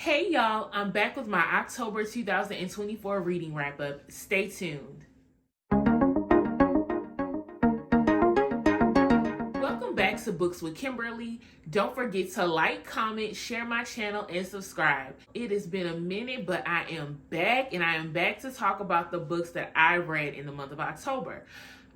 Hey y'all, I'm back with my October 2024 reading wrap up. Stay tuned. Welcome back to Books with Kimberly. Don't forget to like, comment, share my channel, and subscribe. It has been a minute, but I am back, and I am back to talk about the books that I read in the month of October.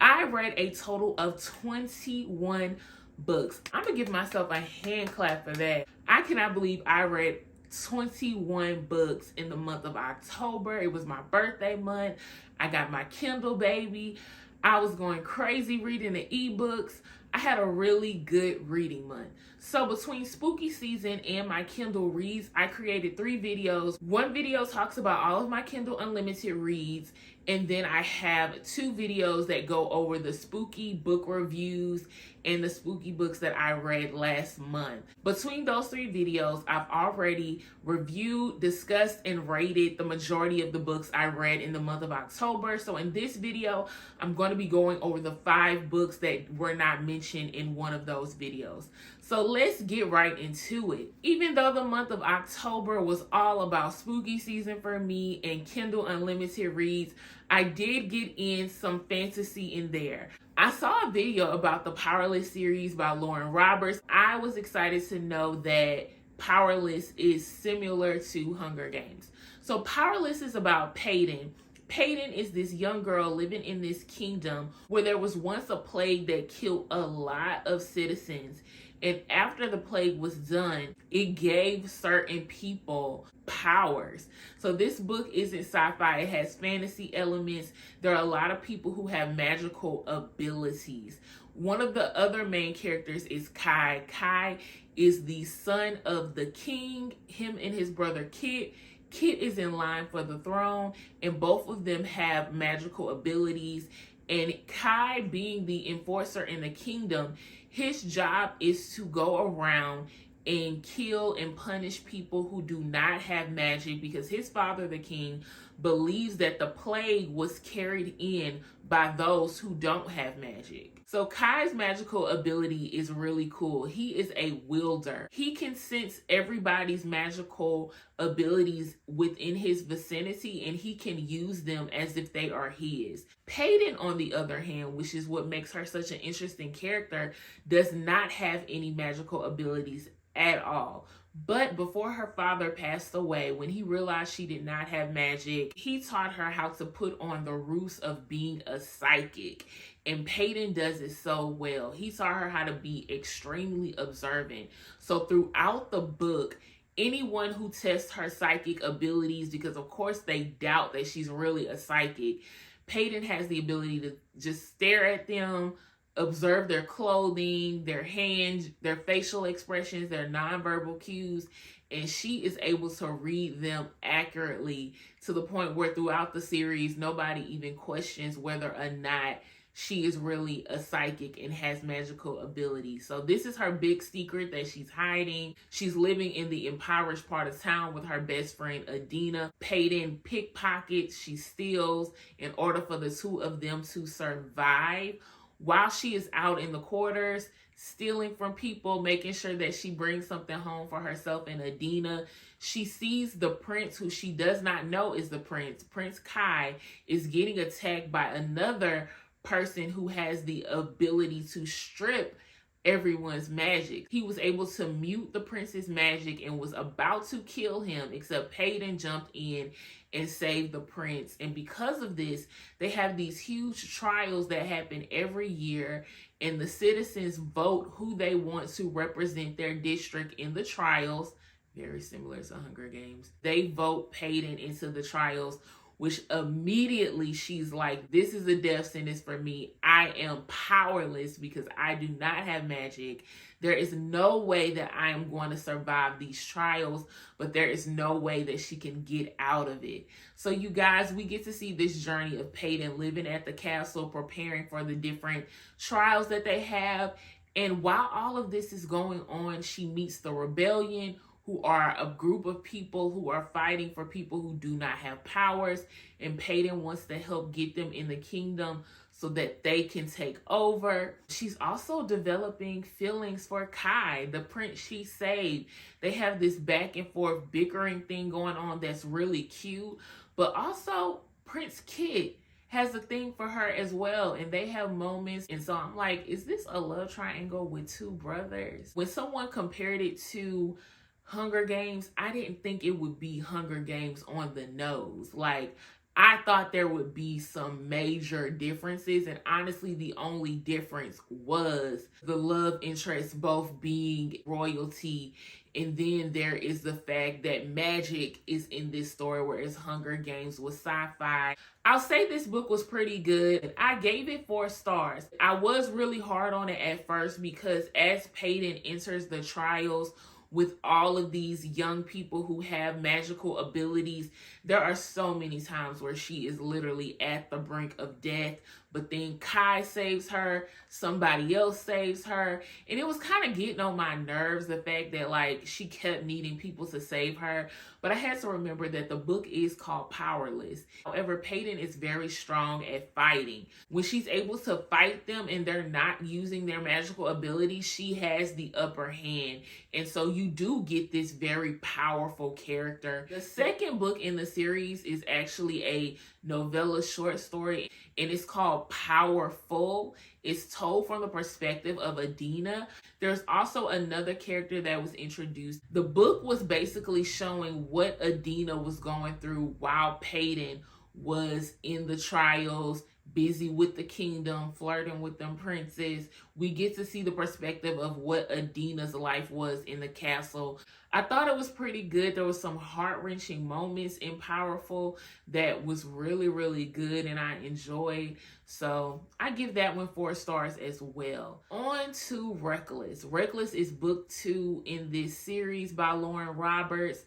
I read a total of 21 books. I'm gonna give myself a hand clap for that. I cannot believe I read 21 books in the month of October. It was my birthday month. I got my Kindle baby. I was going crazy reading the ebooks. I had a really good reading month. So between spooky season and my Kindle reads, I created 3 videos. One video talks about all of my Kindle Unlimited reads, and then I have 2 videos that go over the spooky book reviews and the spooky books that I read last month. Between those 3 videos, I've already reviewed, discussed, and rated the majority of the books I read in the month of October. So in this video, I'm going to be going over the 5 books that were not mentioned in one of those videos. So let's get right into it. Even though the month of October was all about spooky season for me and Kindle Unlimited reads, I did get in some fantasy in there. I saw a video about the Powerless series by Lauren Roberts. I was excited to know that Powerless is similar to Hunger Games. So Powerless is about Peyton. Peyton is this young girl living in this kingdom where there was once a plague that killed a lot of citizens. And after the plague was done, it gave certain people powers. So this book isn't sci-fi, it has fantasy elements. There are a lot of people who have magical abilities. One of the other main characters is Kai. Kai is the son of the king, him and his brother Kit. Kit is in line for the throne, and both of them have magical abilities. And Kai, being the enforcer in the kingdom, his job is to go around and kill and punish people who do not have magic, because his father, the king, believes that the plague was carried in by those who don't have magic. So Kai's magical ability is really cool. He is a wielder. He can sense everybody's magical abilities within his vicinity, and he can use them as if they are his. Peyton, on the other hand, which is what makes her such an interesting character, does not have any magical abilities at all. But before her father passed away, when he realized she did not have magic, he taught her how to put on the ruse of being a psychic. And Peyton does it so well. He taught her how to be extremely observant. So throughout the book, anyone who tests her psychic abilities, because of course they doubt that she's really a psychic, Peyton has the ability to just stare at them, observe their clothing, their hands, their facial expressions, their nonverbal cues, and she is able to read them accurately to the point where throughout the series, nobody even questions whether or not she is really a psychic and has magical abilities. So this is her big secret that she's hiding. She's living in the impoverished part of town with her best friend, Adina. Peyton pickpockets, she steals in order for the two of them to survive. While she is out in the quarters, stealing from people, making sure that she brings something home for herself and Adina, she sees the prince, who she does not know is the prince. Prince Kai is getting attacked by another person who has the ability to strip everyone's magic. He was able to mute the prince's magic and was about to kill him, except Peyton jumped in and saved the prince. And because of this, they have these huge trials that happen every year, and the citizens vote who they want to represent their district in the trials. Very similar to Hunger Games. They vote Peyton into the trials, which immediately she's like, this is a death sentence for me. I am powerless because I do not have magic. There is no way that I am going to survive these trials, but there is no way that she can get out of it. So you guys, we get to see this journey of Peyton living at the castle, preparing for the different trials that they have. And while all of this is going on, she meets the rebellion, who are a group of people who are fighting for people who do not have powers, and Peyton wants to help get them in the kingdom so that they can take over. She's also developing feelings for Kai, the prince she saved. They have this back and forth bickering thing going on that's really cute. But also, Prince Kit has a thing for her as well, and they have moments. And so I'm like, is this a love triangle with two brothers? When someone compared it to Hunger Games, I didn't think it would be Hunger Games on the nose. Like, I thought there would be some major differences, and honestly, the only difference was the love interest both being royalty, and then there is the fact that magic is in this story, whereas Hunger Games was sci-fi. I'll say this book was pretty good. I gave it 4 stars. I was really hard on it at first because as Peyton enters the trials with all of these young people who have magical abilities, there are so many times where she is literally at the brink of death. But then Kai saves her, somebody else saves her, and it was kind of getting on my nerves, the fact that like she kept needing people to save her. But I had to remember that the book is called Powerless. However, Peyton is very strong at fighting. When she's able to fight them and they're not using their magical abilities, she has the upper hand. And so you do get this very powerful character. The second book in the series is actually a novella short story, and it's called Powerful. It's told from the perspective of Adina. There's also another character that was introduced. The book was basically showing what Adina was going through while Peyton was in the trials, busy with the kingdom, flirting with them princes. We get to see the perspective of what Adina's life was in the castle. I thought it was pretty good. There was some heart-wrenching moments in Powerful that was really, really good and I enjoyed. So I give that one 4 stars as well. On to Reckless. Reckless is book 2 in this series by Lauren Roberts.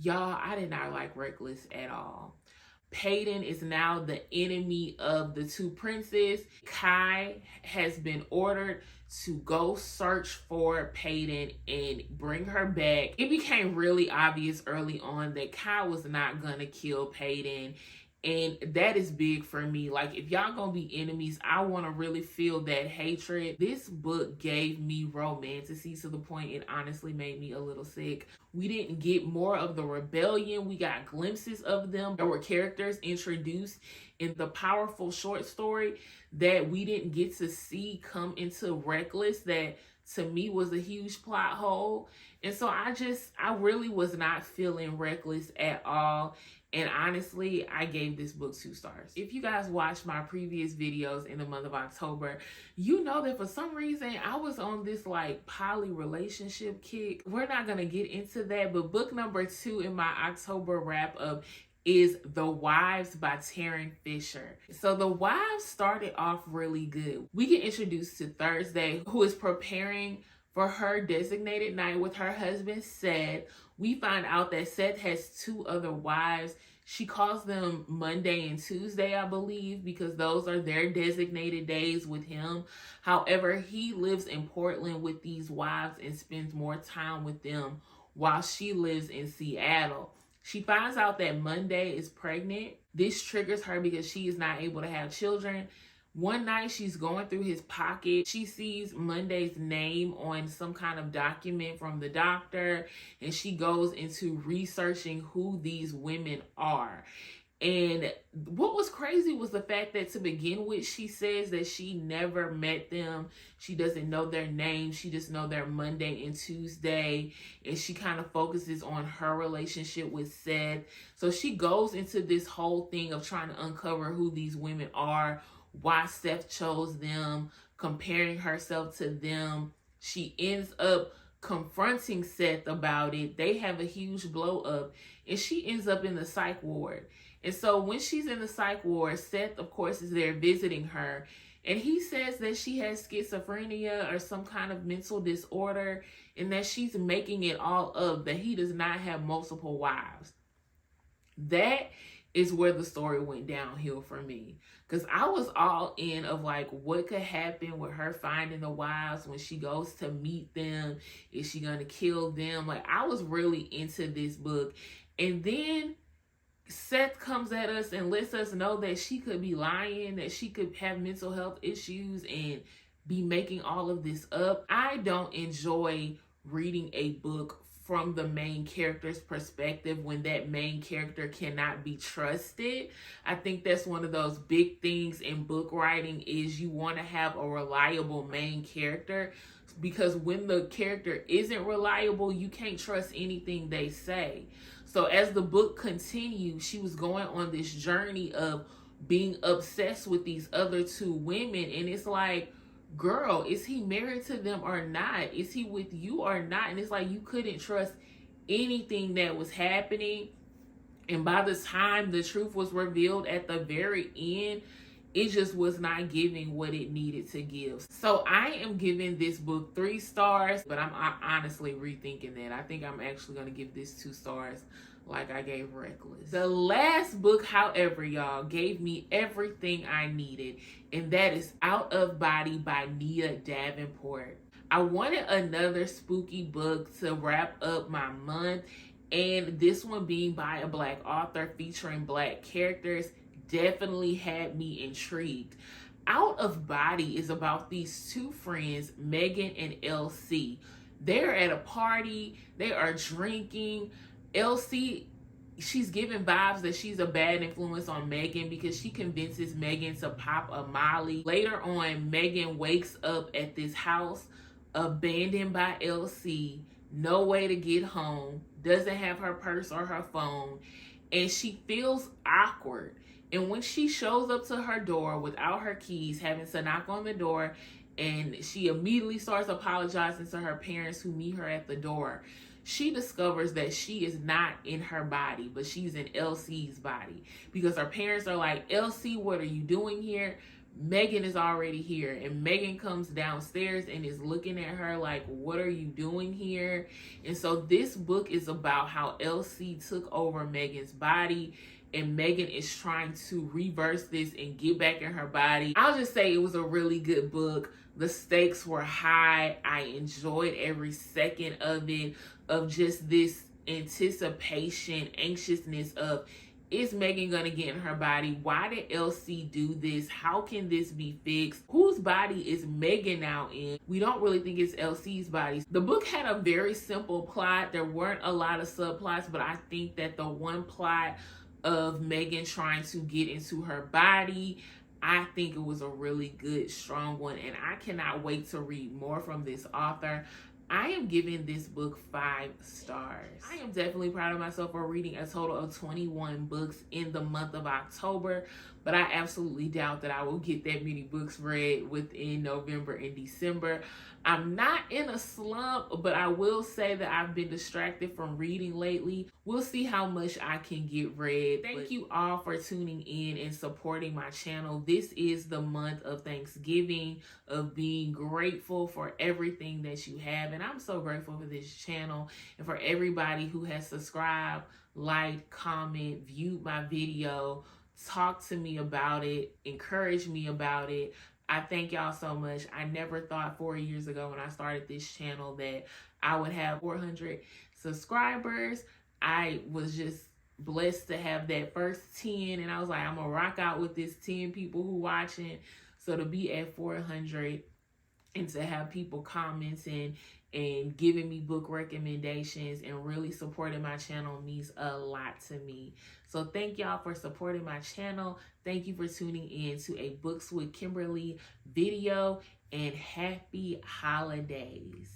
Y'all, I did not like Reckless at all. Peyton is now the enemy of the 2 princes. Kai has been ordered to go search for Peyton and bring her back. It became really obvious early on that Kai was not gonna kill Peyton, and that is big for me. Like, if y'all gonna be enemies, I want to really feel that hatred. This book gave me romanticy to the point it honestly made me a little sick. We didn't get more of the rebellion. We got glimpses of them. There were characters introduced in the Powerful short story that we didn't get to see come into Reckless that to me was a huge plot hole. And so I really was not feeling Reckless at all. And honestly, I gave this book 2 stars. If you guys watched my previous videos in the month of October, you know that for some reason I was on this like poly relationship kick. We're not gonna get into that, but book number 2 in my October wrap up is The Wives by Tarryn Fisher. So The Wives started off really good. We get introduced to Thursday, who is preparing for her designated night with her husband Seth. We find out that Seth has 2 other wives. She calls them Monday and Tuesday, I believe, because those are their designated days with him. However, he lives in Portland with these wives and spends more time with them while she lives in Seattle. She finds out that Monday is pregnant. This triggers her because she is not able to have children. One night she's going through his pocket. She sees Monday's name on some kind of document from the doctor, and she goes into researching who these women are. And what was crazy was the fact that to begin with, she says that she never met them. She doesn't know their names. She just knows they're Monday and Tuesday. And she kind of focuses on her relationship with Seth. So she goes into this whole thing of trying to uncover who these women are, why Seth chose them, comparing herself to them. She ends up confronting Seth about it. They have a huge blow up, and she ends up in the psych ward. And so when she's in the psych ward, Seth, of course, is there visiting her. And he says that she has schizophrenia or some kind of mental disorder, and that she's making it all up, that he does not have multiple wives. That is where the story went downhill for me. Because I was all in of like what could happen with her finding the wives when she goes to meet them. Is she going to kill them? Like, I was really into this book. And then Seth comes at us and lets us know that she could be lying, that she could have mental health issues and be making all of this up. I don't enjoy reading a book from the main character's perspective when that main character cannot be trusted. I think that's one of those big things in book writing is you want to have a reliable main character, because when the character isn't reliable, you can't trust anything they say. So as the book continues, she was going on this journey of being obsessed with these other two women, and it's like, girl, is he married to them or not? Is he with you or not? And it's like you couldn't trust anything that was happening. And by the time the truth was revealed at the very end, it just was not giving what it needed to give. So I am giving this book 3 stars, but I'm honestly rethinking that. I think I'm actually going to give this 2 stars like I gave Reckless. The last book, however, y'all, gave me everything I needed, and that is Out of Body by Nia Davenport. I wanted another spooky book to wrap up my month, and this one being by a Black author featuring Black characters definitely had me intrigued. Out of Body is about these 2 friends, Megan and LC. They're at a party, they are drinking. LC, she's giving vibes that she's a bad influence on Megan because she convinces Megan to pop a Molly. Later on, Megan wakes up at this house abandoned by LC, no way to get home, doesn't have her purse or her phone, and she feels awkward. And when she shows up to her door without her keys, having to knock on the door, and she immediately starts apologizing to her parents who meet her at the door, she discovers that she is not in her body, but she's in LC's body. Because her parents are like, LC, what are you doing here? Megan is already here. And Megan comes downstairs and is looking at her like, what are you doing here? And so this book is about how LC took over Megan's body, and Megan is trying to reverse this and get back in her body. I'll just say it was a really good book. The stakes were high. I enjoyed every second of it, of just this anticipation, anxiousness of, is Megan gonna get in her body? Why did LC do this? How can this be fixed? Whose body is Megan now in? We don't really think it's LC's body. The book had a very simple plot. There weren't a lot of subplots, but I think that the one plot of Megan trying to get into her body, I think it was a really good, strong one, and I cannot wait to read more from this author. I am giving this book 5 stars. I am definitely proud of myself for reading a total of 21 books in the month of October, but I absolutely doubt that I will get that many books read within November and December. I'm not in a slump, but I will say that I've been distracted from reading lately. We'll see how much I can get read. Thank you all for tuning in and supporting my channel. This is the month of Thanksgiving, of being grateful for everything that you have. And I'm so grateful for this channel and for everybody who has subscribed, liked, comment, viewed my video, talked to me about it, encouraged me about it. I thank y'all so much. I never thought 4 years ago when I started this channel that I would have 400 subscribers. I was just blessed to have that first 10, and I was like, I'm gonna rock out with this 10 people who watching. So to be at 400 and to have people commenting and giving me book recommendations and really supporting my channel means a lot to me. So thank y'all for supporting my channel. Thank you for tuning in to a Books with Kimberly video, and happy holidays.